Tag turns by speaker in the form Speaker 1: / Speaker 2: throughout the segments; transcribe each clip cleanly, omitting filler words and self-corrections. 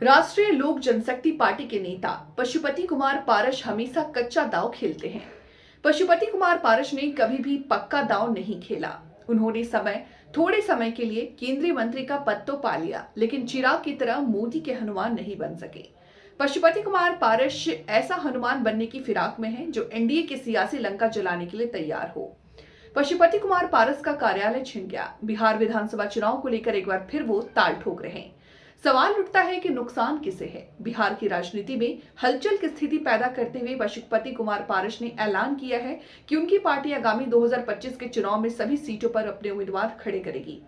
Speaker 1: राष्ट्रीय लोक जनशक्ति पार्टी के नेता पशुपति कुमार पारस हमेशा कच्चा दांव खेलते हैं। पशुपति कुमार पारस ने कभी भी पक्का दांव नहीं खेला। उन्होंने थोड़े समय के लिए केंद्रीय मंत्री का पद तो पा लिया, लेकिन चिराग की तरह मोदी के हनुमान नहीं बन सके। पशुपति कुमार पारस ऐसा हनुमान बनने की फिराक में है जो एनडीए के सियासी लंका जलाने के लिए तैयार हो। पशुपति कुमार पारस का कार्यालय छिन गया। बिहार विधानसभा चुनाव को लेकर एक बार फिर वो ताल ठोक रहे हैं। सवाल उठता है कि नुकसान किसे है। बिहार की राजनीति में हलचल की स्थिति पैदा करते हुए पशुपति कुमार पारस ने ऐलान किया है कि उनकी पार्टी आगामी 2025 के चुनाव में सभी सीटों पर अपने उम्मीदवार खड़े करेगी।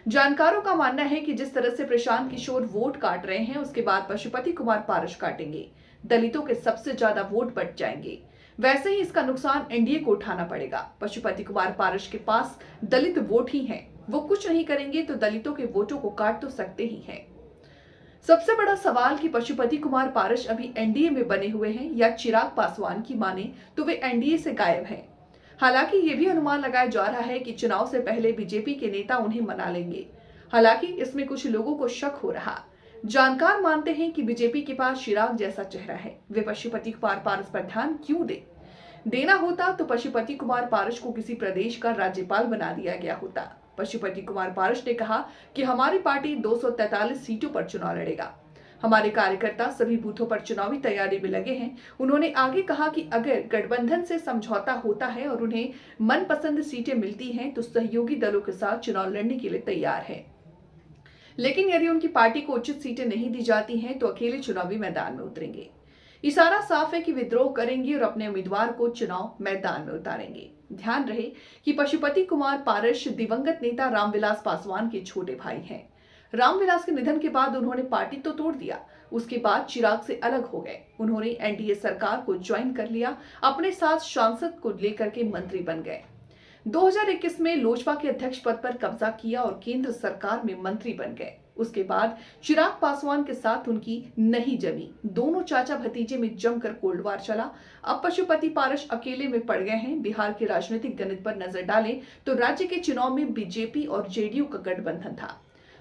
Speaker 1: जानकारों का मानना है कि जिस तरह से प्रशांत किशोर वोट काट रहे हैं, उसके बाद पशुपति कुमार पारस काटेंगे। दलितों के सबसे ज्यादा वोट बट जाएंगे। वैसे ही इसका नुकसान एनडीए को उठाना पड़ेगा। पशुपति कुमार पारस के पास दलित वोट ही हैं। वो कुछ नहीं करेंगे तो दलितों के वोटों को काट तो सकते ही हैं। सबसे बड़ा सवाल कि पशुपति कुमार पारस अभी एनडीए में बने हुए हैं या चिराग पासवान की माने तो वे एनडीए से गायब हैं। हालांकि ये भी अनुमान लगाया जा रहा है कि चुनाव से पहले बीजेपी के नेता उन्हें मना लेंगे। हालांकि इसमें कुछ लोगों को शक हो रहा। जानकार मानते हैं कि बीजेपी के पास चिराग जैसा चेहरा है। वे पशुपति कुमार पारस पर ध्यान क्यों देना होता तो पशुपति कुमार पारस को किसी प्रदेश का राज्यपाल बना दिया गया होता। पशुपति कुमार पारस ने कहा कि हमारी पार्टी 243 सीटों पर चुनाव लड़ेगा। हमारे कार्यकर्ता सभी बूथों पर चुनावी तैयारी में लगे हैं। उन्होंने आगे कहा कि अगर गठबंधन से समझौता होता है और उन्हें मनपसंद सीटें मिलती हैं तो सहयोगी दलों के साथ चुनाव लड़ने के लिए तैयार है, लेकिन यदि उनकी पार्टी को उचित सीटें नहीं दी जाती हैं तो अकेले चुनावी मैदान में उतरेंगे। इशारा साफ है कि विद्रोह करेंगे और अपने उम्मीदवार को चुनाव मैदान में उतारेंगे। ध्यान रहे कि पशुपति कुमार पारस दिवंगत नेता रामविलास पासवान के छोटे भाई हैं। रामविलास के निधन के बाद उन्होंने पार्टी तो तोड़ दिया, उसके बाद चिराग से अलग हो गए। उन्होंने एनडीए सरकार को ज्वाइन कर लिया, अपने साथ सांसद को लेकर के मंत्री बन गए। 2021 में लोजपा के अध्यक्ष पद पर कब्जा किया और केंद्र सरकार में मंत्री बन गए। उसके बाद चिराग पासवान के साथ उनकी नहीं जमी। दोनों चाचा भतीजे में जमकर कोल्ड वार चला। अब पशुपति पारस अकेले में पड़ गए हैं। बिहार के राजनीतिक गणित पर नजर डालें तो राज्य के चुनाव में बीजेपी और जेडीयू का गठबंधन था।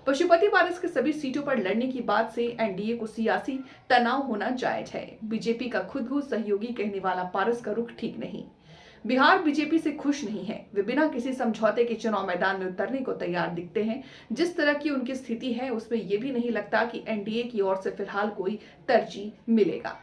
Speaker 1: पशुपति पारस के सभी सीटों पर लड़ने की बात से एनडीए को सियासी तनाव होना जायज है। बीजेपी का खुद को सहयोगी कहने वाला पारस का रुख ठीक नहीं। बिहार बीजेपी से खुश नहीं है। वे बिना किसी समझौते के चुनाव मैदान में उतरने को तैयार दिखते हैं। जिस तरह की उनकी स्थिति है उसमें यह भी नहीं लगता कि एनडीए की ओर से फिलहाल कोई तरजीह मिलेगा।